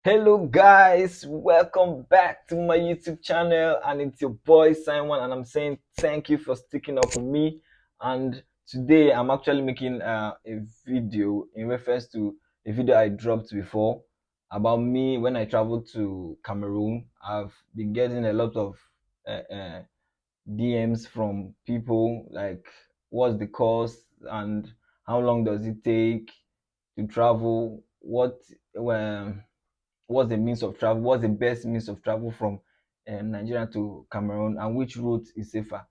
Hello guys, welcome back to my YouTube channel, and it's your boy Simon, and I'm saying thank you for sticking up with me. And today I'm actually making a video in reference to the video I dropped before about me when I traveled to Cameroon. I've been getting a lot of DMs from people like what's the cost and how long does it take to travel, um, what's the means of travel, what's the best means of travel from Nigeria to Cameroon, and which route is safer.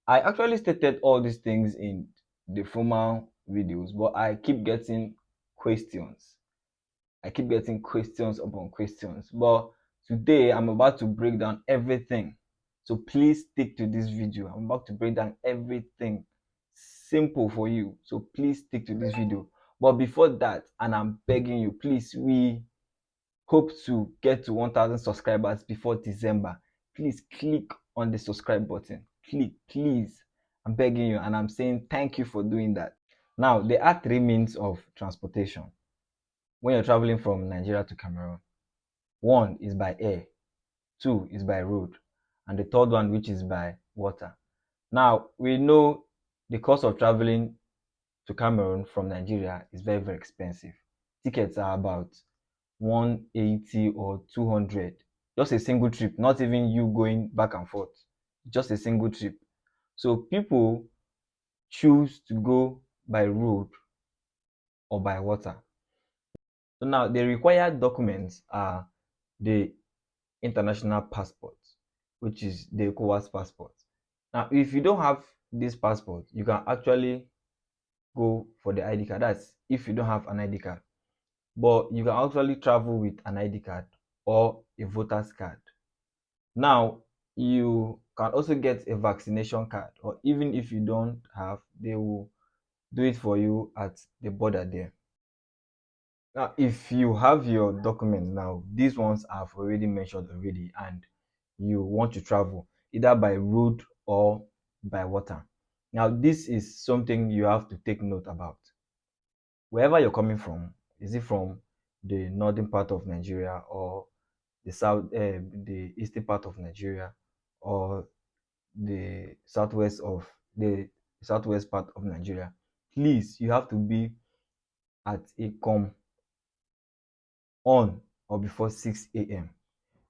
I actually stated all these things in the former videos, but I keep getting questions. I keep getting questions upon questions. But today I'm about to break down everything. So please stick to this video. I'm about to break down everything simple for you. So please stick to this video. But before that, and I'm begging you, please, we hope to get to 1,000 subscribers before December. Please click on the subscribe button. Click, please. I'm begging you, and I'm saying thank you for doing that. Now, there are three means of transportation when you're traveling from Nigeria to Cameroon. One is by air, two is by road, and the third one, which is by water. Now, we know the cost of traveling to Cameroon from Nigeria is very, very expensive. Tickets are about 180 or 200, just a single trip, not even you going back and forth, just a single trip. So people choose to go by road or by water. So now the required documents are the international passport, which is the ECOWAS passport. Now if you don't have this passport, you can actually go for the ID card. That's if you don't have an ID card, but you can actually travel with an ID card or a voter's card. Now, you can also get a vaccination card, or even if you don't have, they will do it for you at the border there. Now, if you have your documents now, these ones I've already mentioned already, and you want to travel either by road or by water. Now, this is something you have to take note about. Wherever you're coming from, is it from the northern part of Nigeria or the eastern part of Nigeria, or the southwest part of Nigeria, please, you have to be at ikom on or before 6 a.m.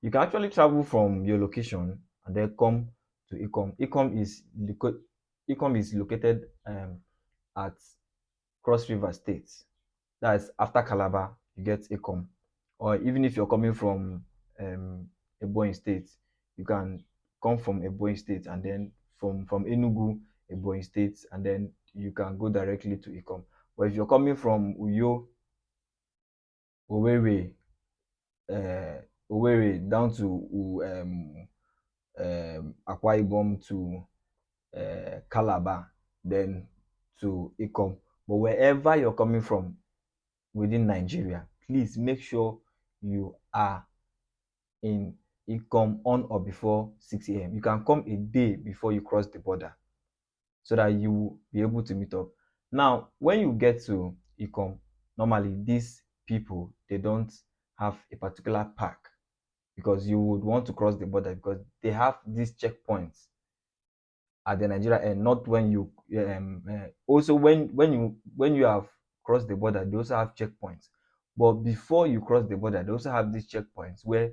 You can actually travel from your location and then come to ikom. Ikom is located at Cross River State. That's after Calabar, you get ikom. Or even if you're coming from Ebonyi State, you can come from Ebonyi State, and then from Enugu, Ebonyi State, and then you can go directly to ikom. But if you're coming from Uyo, Owerri, Owerri down to Akwa Ibom to Calabar, then to ikom. But wherever you're coming from within Nigeria, please make sure you are in ikom on or before 6 a.m. You can come a day before you cross the border so that you will be able to meet up. Now, when you get to ikom, normally these people, they don't have a particular park, because you would want to cross the border, because they have these checkpoints at the Nigeria end, not when you also when you have crossed the border, they also have checkpoints. But before you cross the border, they also have these checkpoints where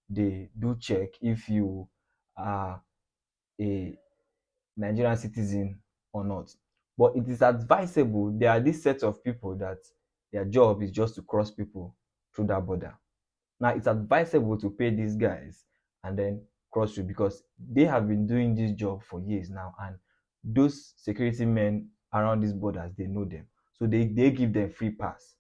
they do check if you are a Nigerian citizen or not. But it is advisable, there are these sets of people that their job is just to cross people through that border. Now it's advisable to pay these guys and then cross through, because they have been doing this job for years now, and those security men around these borders, they know them, so they give them free pass.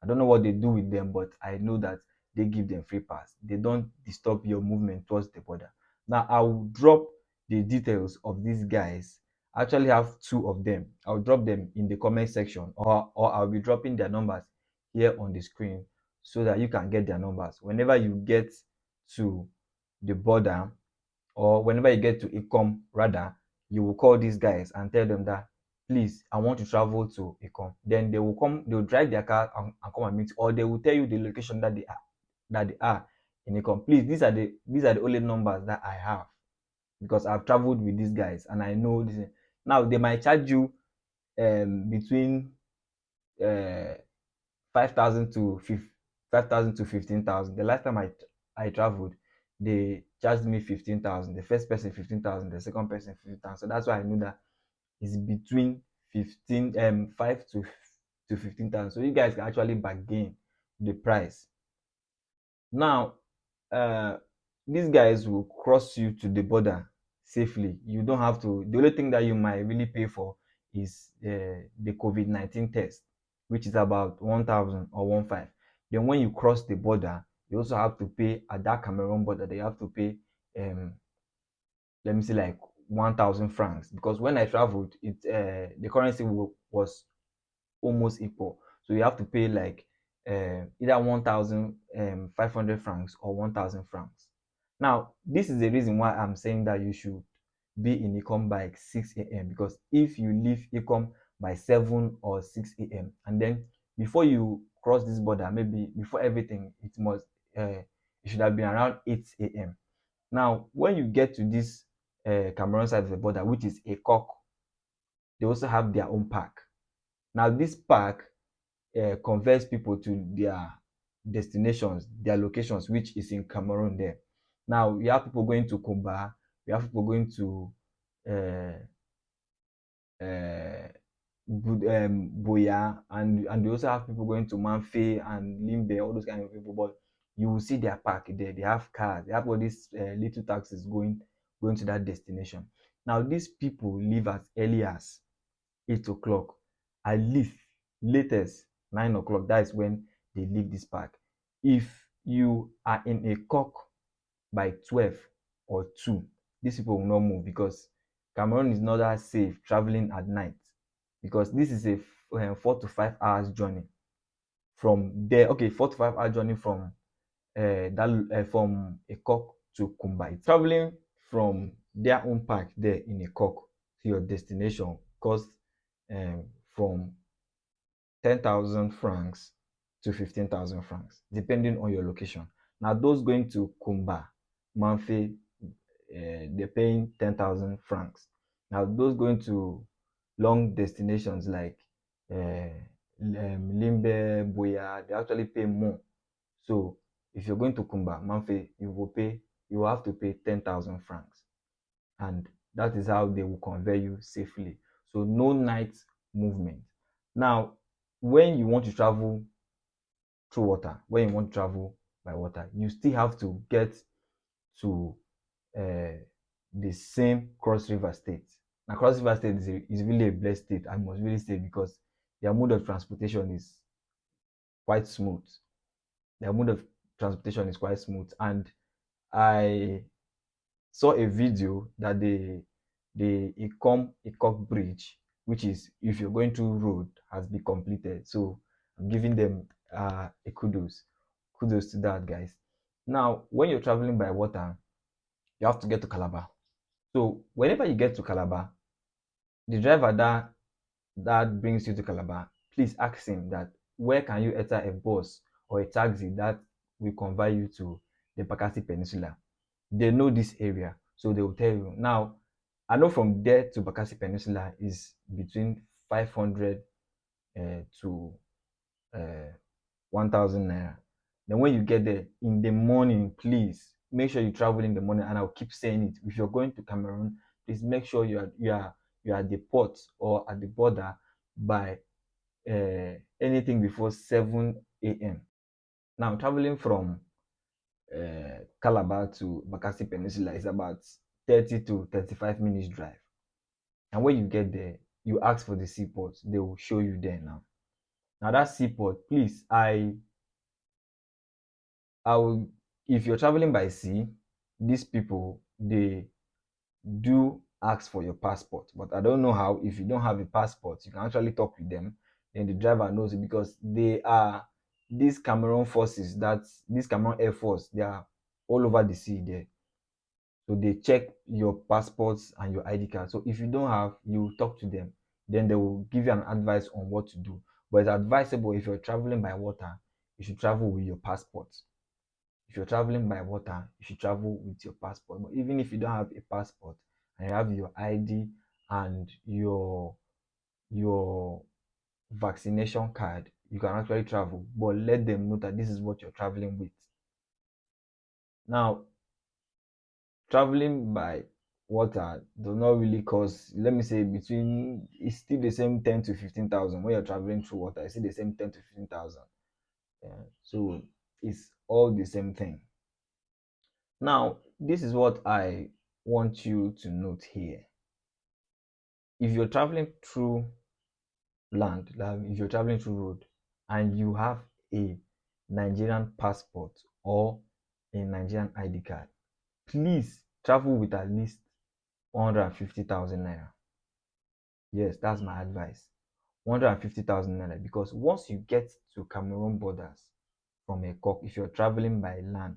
I don't know what they do with them, but I know that they give them free pass. They don't disturb your movement towards the border. Now I will drop the details of these guys. I actually have two of them. I'll drop them in the comment section, or I'll be dropping their numbers here on the screen so that you can get their numbers. Whenever you get to the border, or whenever you get to ikom rather, you will call these guys and tell them that, please, I want to travel to ikom. Then they will drive their car and come and meet you, or they will tell you the location that that they are in ikom. Please, these are the only numbers that I have, because I've traveled with these guys and I know this. Now they might charge you between 5,000 to 5,000 to 15,000. The last time I traveled, they charged me 15,000. The first person 15,000, the second person 15,000. So that's why I knew that it's between 5 to 15,000. So you guys can actually bargain the price. Now, uh, these guys will cross you to the border safely. You don't have to. The only thing that you might really pay for is the COVID-19 test, which is about 1,000 or 1,500. Then when you cross the border, you also have to pay at that Cameroon border. They have to pay, um, let me say, like 1,000 francs, because when I traveled, the currency was almost equal. So you have to pay like either 1,500 francs or 1,000 francs. Now, this is the reason why I'm saying that you should be in Ecom by 6 a.m. Because if you leave Ecom by 7 or 6 a.m. and then before you cross this border, maybe before everything, it should have been around 8 a.m. Now, when you get to this Cameroon side of the border, which is a cock, they also have their own park. Now, this park converts people to their destinations, their locations, which is in Cameroon there. Now, you have people going to Kumba, you have people going to uh, uh, Boya, and we also have people going to Manfe and Limbe, all those kind of people. But you will see their park there. They have cars. They have all these little taxis going to that destination. Now, these people leave as early as 8 o'clock. I leave latest 9 o'clock. That is when they leave this park. If you are in a cock by 12 or 2, these people will not move, because Cameroon is not that safe traveling at night, because this is a 4 to 5 hours journey from there. Okay, 4 to 5 hour journey from from a cock to Kumbai. Traveling from their own park there in a cock to your destination costs from 10,000 francs to 15,000 francs, depending on your location. Now, those going to Kumba, Manfe, they're paying 10,000 francs. Now, those going to long destinations like Limbe, Boya, they actually pay more. So, if you're going to Kumba, Manfe, you will have to pay 10,000 francs, and that is how they will convey you safely. So no night movement. Now, when you want to travel through water, when you want to travel by water, you still have to get to uh, the same Cross River State. Now, Cross River State is really a blessed state, I must really say, because their mode of transportation is quite smooth. Their mode of transportation is quite smooth, and I saw a video that the Ikok bridge, which is if you're going through road, has been completed. So I'm giving them a kudos to that, guys. Now, when you're traveling by water, you have to get to Calabar. So whenever you get to Calabar, the driver that brings you to Calabar, please ask him that where can you enter a bus or a taxi that will convey you to the Bakassi Peninsula. They know this area, so they will tell you. Now, I know from there to Bakassi Peninsula is between 500 to 1,000 naira. Then when you get there in the morning, please make sure you travel in the morning. And I'll keep saying it. If you're going to Cameroon, please make sure you are at the port or at the border by anything before 7 a.m. Now, traveling from Calabar to Bakassi Peninsula is about 30 to 35 minutes drive. And when you get there, you ask for the seaport. They will show you there now. Now that seaport, please, I will, if you're traveling by sea, these people, they do ask for your passport. But I don't know how, if you don't have a passport, you can actually talk with them. Then the driver knows it, because they are these Cameroon forces, this Cameroon Air Force, they are all over the sea there. So they check your passports and your ID card. So if you don't have, you talk to them. Then they will give you an advice on what to do. But it's advisable, if you're traveling by water, you should travel with your passport. if you're traveling by water, you should travel with your passport. But even if you don't have a passport and you have your ID and your vaccination card, you can actually travel. But let them know that this is what you're traveling with. Now, traveling by water does not really cost, let me say, between, it's still the same 10 to 15,000. When you're traveling through water, it's still the same 10 to 15,000. Yeah. So it's all the same thing. Now, this is what I want you to note here. If you're traveling through land, like if you're traveling through road and you have a Nigerian passport or a Nigerian ID card, please travel with at least 150,000 naira. Yes, that's my advice. 150,000 naira, because once you get to Cameroon borders from Ekok, if you're traveling by land,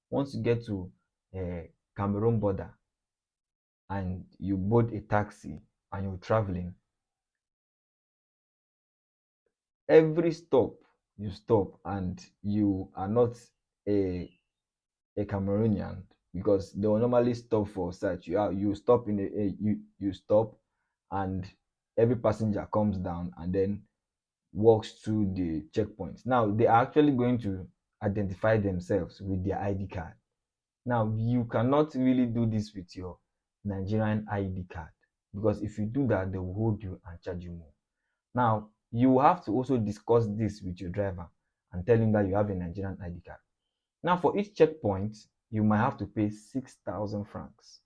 once you get to Cameroon border and you board a taxi and you're traveling, every stop you stop and you are not a Cameroonian, because they will normally stop for search. You stop in you stop, and every passenger comes down and then walks through the checkpoints. Now they are actually going to identify themselves with their ID card. Now you cannot really do this with your Nigerian ID card, because if you do that, they will hold you and charge you more. Now you have to also discuss this with your driver and tell him that you have a Nigerian ID card. Now for each checkpoint, you might have to pay 6,000 francs.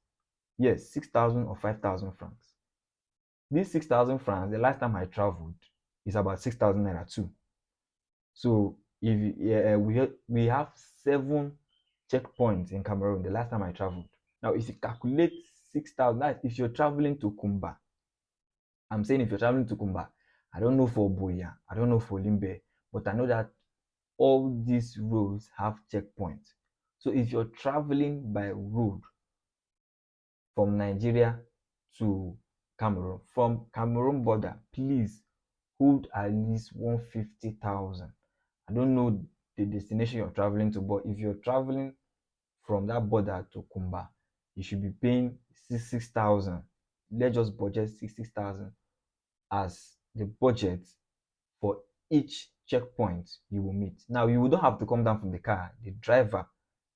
Yes, 6,000 or 5,000 francs. These 6,000 francs, the last time I traveled, is about 6,000 naira too. So if we have 7 checkpoints in Cameroon the last time I traveled. Now if you calculate 6,000, that's if you're traveling to Kumba. I'm saying if you're traveling to Kumba, I don't know for Boya, I don't know for Limbe, but I know that all these roads have checkpoints. So if you're traveling by road from Nigeria to Cameroon, from Cameroon border, please hold at least 150,000. I don't know the destination you're traveling to, but if you're traveling from that border to Kumba, you should be paying 6,000. Let's just budget 6,000 as the budget for each checkpoint you will meet. Now, you don't have to come down from the car. The driver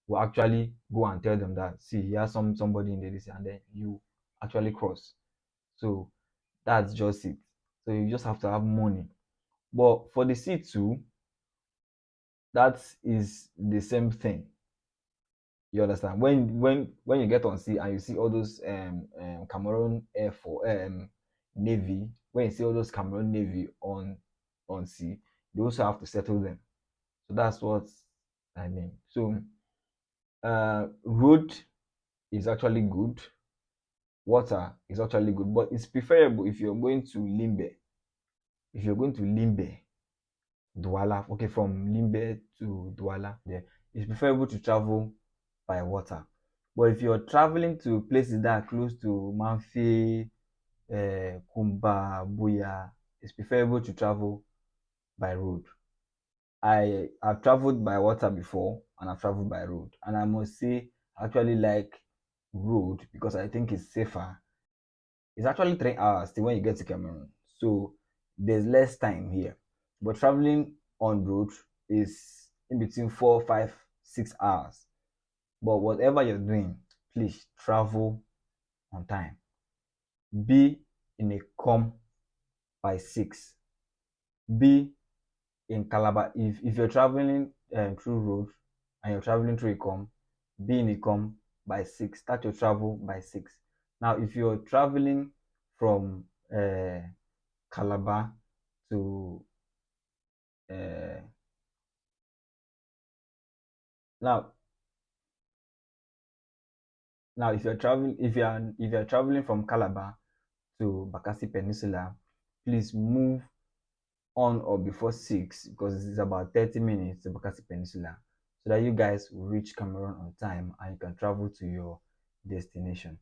will actually go and tell them that, see, here's somebody in the list, and then you actually cross. So that's just it. So you just have to have money. But for the C2, that is the same thing. You understand? When you get on sea and you see all those Cameroon Air Force Navy, when you see all those Cameroon Navy on sea, you also have to settle them. So that's what I mean. So road is actually good, water is actually good, but it's preferable if you're going to Limbe. If you're going to Limbe, Douala, okay, from Limbe to Douala, there, it's preferable to travel by water. But if you're traveling to places that are close to Manfi, Kumba, Buya, it's preferable to travel by road. I've traveled by water before and I've traveled by road, and I must say I actually like road because I think it's safer. It's actually 3 hours till when you get to Cameroon, so there's less time here. But traveling on road is in between 4, 5, 6 hours. But whatever you're doing, please travel on time. Be in a com by 6. Be in Calabar. If you're traveling through road and you're traveling through Ecom, be in Ecom by 6. Start your travel by 6. Now, if you're traveling from Calabar to uh, now now if you're traveling from Calabar to Bakassi Peninsula, please move on or before 6, because it's about 30 minutes to Bakassi Peninsula, so that you guys will reach Cameroon on time and you can travel to your destination.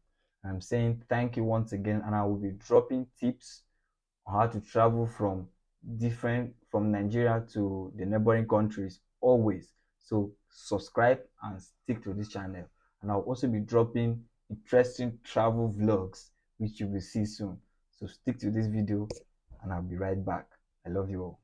I'm saying thank you once again, and I will be dropping tips on how to travel from Nigeria to the neighboring countries always. So subscribe and stick to this channel, and I'll also be dropping interesting travel vlogs which you will see soon. So stick to this video and I'll be right back. I love you all.